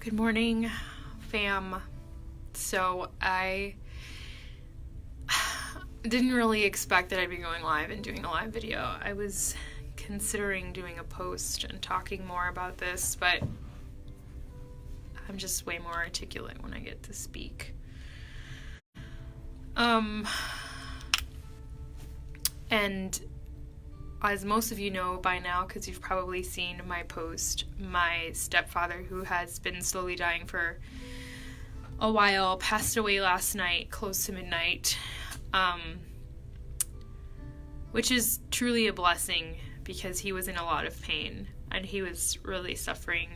Good morning, fam. So I didn't really expect that I'd be going live and doing a live video. I was considering doing a post and talking more about this, but I'm just way more articulate when I get to speak. And as most of you know by now, because you've probably seen my post, my stepfather, who has been slowly dying for a while, passed away last night, close to midnight, which is truly a blessing because he was in a lot of pain and he was really suffering.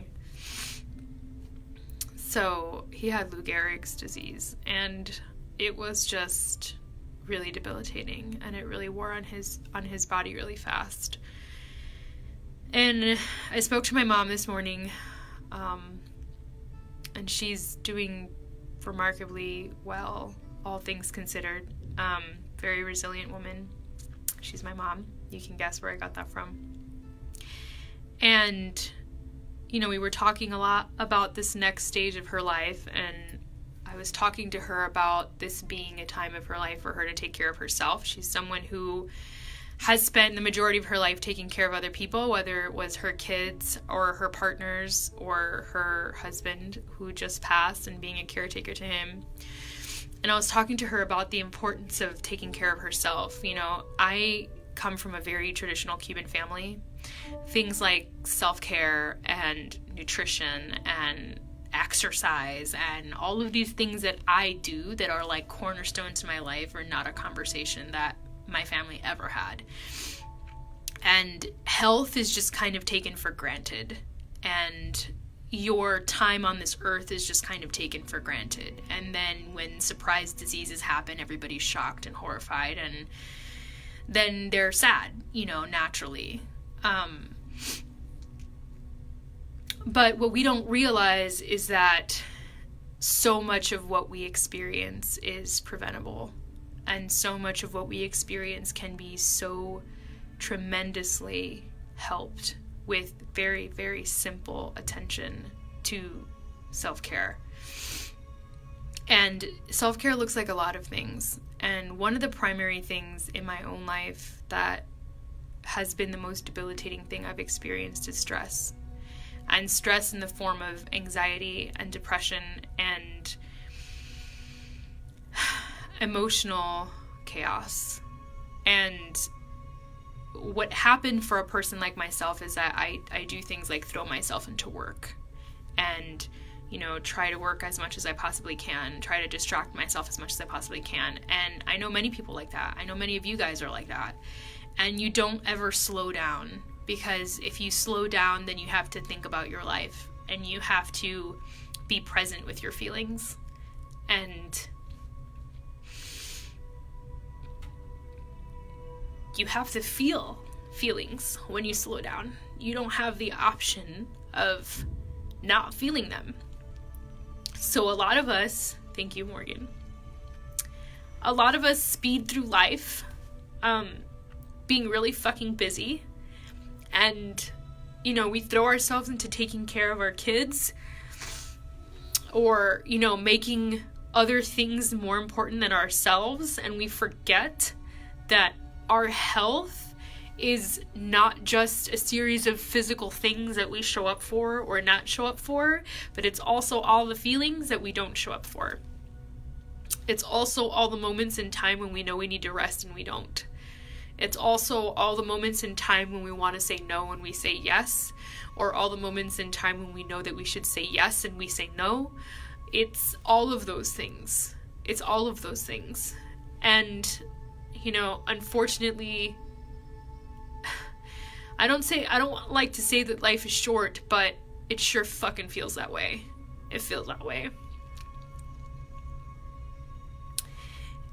So he had Lou Gehrig's disease, and it was just really debilitating, and it really wore on his body really fast. And I spoke to my mom this morning, and she's doing remarkably well, all things considered. Very resilient woman. She's my mom. You can guess where I got that from. And we were talking a lot about this next stage of her life, and I was talking to her about this being a time of her life for her to take care of herself. She's someone who has spent the majority of her life taking care of other people, whether it was her kids or her partners or her husband who just passed and being a caretaker to him. And I was talking to her about the importance of taking care of herself. I come from a very traditional Cuban family. Things like self-care and nutrition and exercise and all of these things that I do that are like cornerstones to my life are not a conversation that my family ever had. And health is just kind of taken for granted, and your time on this earth is just kind of taken for granted. And then when surprise diseases happen, everybody's shocked and horrified, and then they're sad, naturally. But what we don't realize is that so much of what we experience is preventable, and so much of what we experience can be so tremendously helped with very, very simple attention to self-care. And self-care looks like a lot of things. And one of the primary things in my own life that has been the most debilitating thing I've experienced is stress. And stress in the form of anxiety and depression and emotional chaos. And what happened for a person like myself is that I do things like throw myself into work and, try to work as much as I possibly can, try to distract myself as much as I possibly can. And I know many people like that. I know many of you guys are like that. And you don't ever slow down. Because if you slow down, then you have to think about your life, and you have to be present with your feelings. And you have to feel feelings when you slow down. You don't have the option of not feeling them. So a lot of us, thank you, Morgan, a lot of us speed through life, being really fucking busy. And, we throw ourselves into taking care of our kids or, making other things more important than ourselves. And we forget that our health is not just a series of physical things that we show up for or not show up for, but it's also all the feelings that we don't show up for. It's also all the moments in time when we know we need to rest and we don't. It's also all the moments in time when we want to say no and we say yes, or all the moments in time when we know that we should say yes and we say no. It's all of those things. It's all of those things. And, unfortunately, I don't like to say that life is short, but it sure fucking feels that way. It feels that way.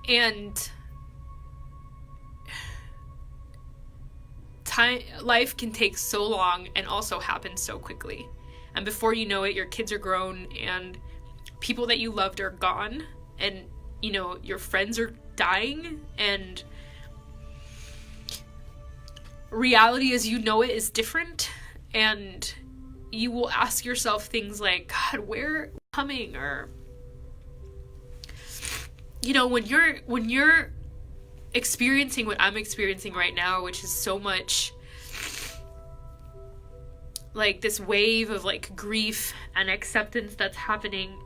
And life can take so long and also happen so quickly. And before you know it, your kids are grown and people that you loved are gone, and your friends are dying, and reality as you know it is different, and you will ask yourself things like, God, where am I coming? Or, you know, when you're experiencing what I'm experiencing right now, which is so much like this wave of like grief and acceptance that's happening,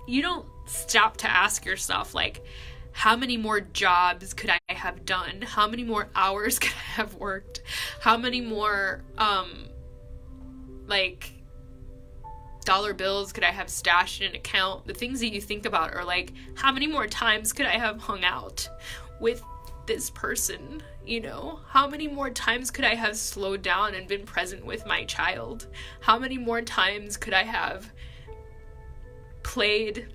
you don't stop to ask yourself, like, how many more jobs could I have done? How many more hours could I have worked? How many more like dollar bills could I have stashed in an account? The things that you think about are like, how many more times could I have hung out with this person? You know, how many more times could I have slowed down and been present with my child? How many more times could I have played,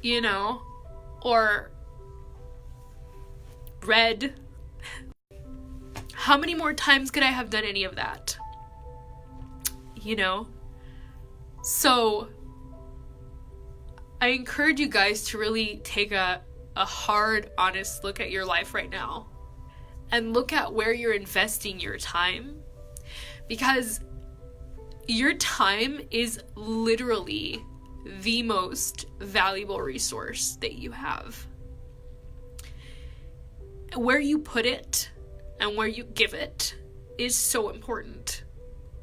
you know, or read? How many more times could I have done any of that? You know? So I encourage you guys to really take a hard, honest look at your life right now and look at where you're investing your time, because your time is literally the most valuable resource that you have. Where you put it and where you give it is so important.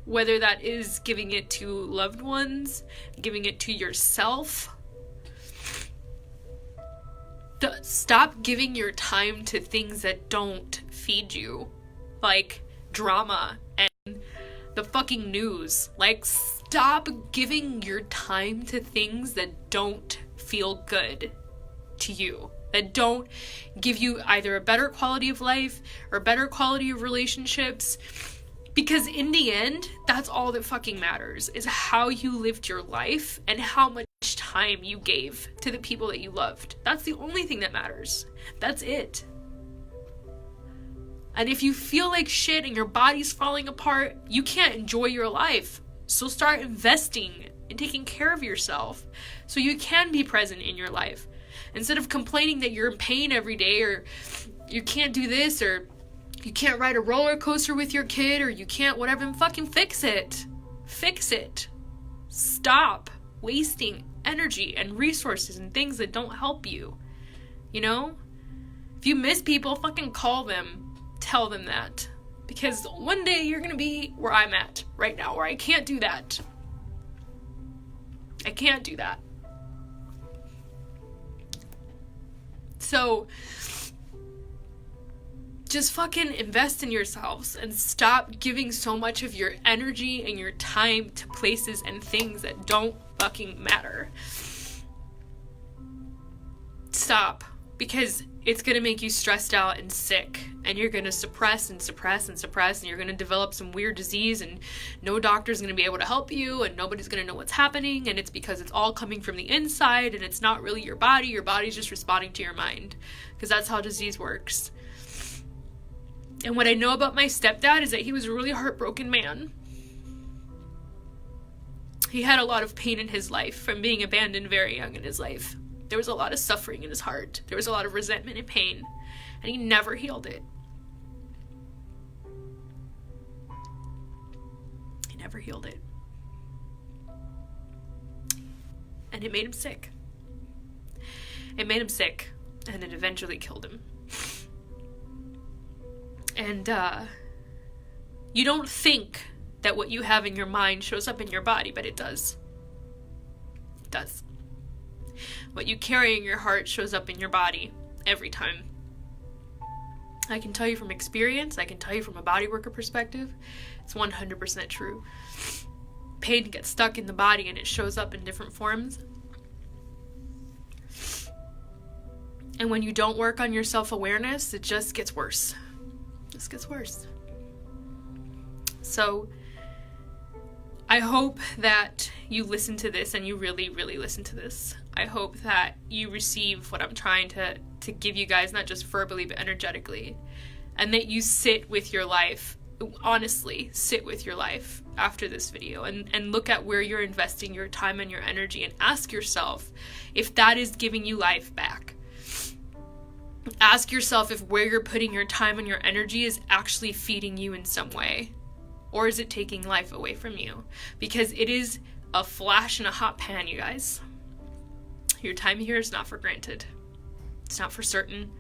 Whether that is giving it to loved ones, giving it to yourself. Stop giving your time to things that don't feed you, like drama and the fucking news. Like, stop giving your time to things that don't feel good to you, that don't give you either a better quality of life or better quality of relationships. Because in the end, that's all that fucking matters, is how you lived your life and how much time you gave to the people that you loved. That's the only thing that matters. That's it. And if you feel like shit and your body's falling apart, you can't enjoy your life. So start investing in taking care of yourself so you can be present in your life. Instead of complaining that you're in pain every day, or you can't do this, or you can't ride a roller coaster with your kid, or you can't whatever, then fucking fix it. Fix it. Stop wasting energy and resources and things that don't help you. You know? If you miss people, fucking call them. Tell them that. Because one day you're gonna be where I'm at right now, where I can't do that. I can't do that. So just fucking invest in yourselves and stop giving so much of your energy and your time to places and things that don't fucking matter. Stop, because it's gonna make you stressed out and sick, and you're gonna suppress and suppress and suppress, and you're gonna develop some weird disease, and no doctor's gonna be able to help you, and nobody's gonna know what's happening, and it's because it's all coming from the inside, and it's not really your body's just responding to your mind, because that's how disease works. And what I know about my stepdad is that he was a really heartbroken man. He had a lot of pain in his life from being abandoned very young in his life. There was a lot of suffering in his heart. There was a lot of resentment and pain. And he never healed it. He never healed it. And it made him sick. It made him sick. And it eventually killed him. And you don't think that what you have in your mind shows up in your body, but it does. It does. What you carry in your heart shows up in your body every time. I can tell you from experience, I can tell you from a body worker perspective, it's 100% true. Pain gets stuck in the body and it shows up in different forms. And when you don't work on your self-awareness, it just gets worse. This gets worse. So I hope that you listen to this and you really, really listen to this. I hope that you receive what I'm trying to give you guys, not just verbally, but energetically. And that you sit with your life, honestly, sit with your life after this video and look at where you're investing your time and your energy and ask yourself if that is giving you life back. Ask yourself if where you're putting your time and your energy is actually feeding you in some way, or is it taking life away from you? Because it is a flash in a hot pan, you guys. Your time here is not for granted. It's not for certain.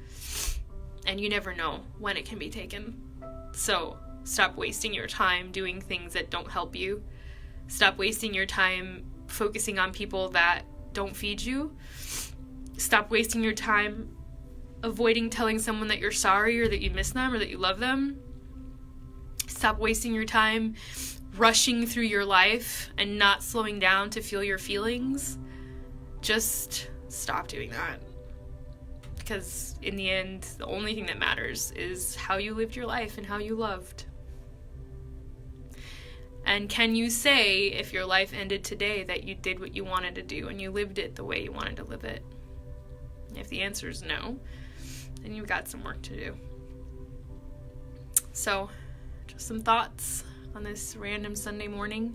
And you never know when it can be taken. So stop wasting your time doing things that don't help you. Stop wasting your time focusing on people that don't feed you. Stop wasting your time avoiding telling someone that you're sorry or that you miss them or that you love them. Stop wasting your time rushing through your life and not slowing down to feel your feelings. Just stop doing that. Because in the end, the only thing that matters is how you lived your life and how you loved. And can you say, if your life ended today, that you did what you wanted to do and you lived it the way you wanted to live it? If the answer is no, then you've got some work to do. So, just some thoughts on this random Sunday morning.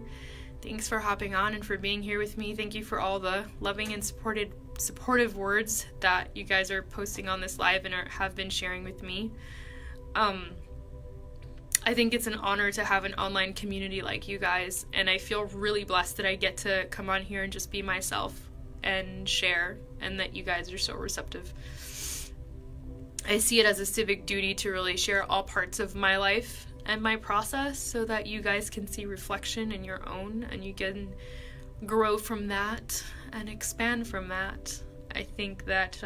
Thanks for hopping on and for being here with me. Thank you for all the loving and supportive words that you guys are posting on this live and have been sharing with me. I think it's an honor to have an online community like you guys, and I feel really blessed that I get to come on here and just be myself and share, and that you guys are so receptive. I see it as a civic duty to really share all parts of my life and my process so that you guys can see reflection in your own and you can grow from that and expand from that. I think that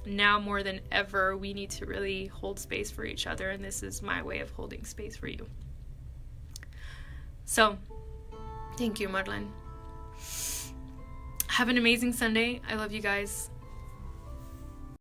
now more than ever we need to really hold space for each other, and this is my way of holding space for you. So, thank you, Marlene. Have an amazing Sunday. I love you guys.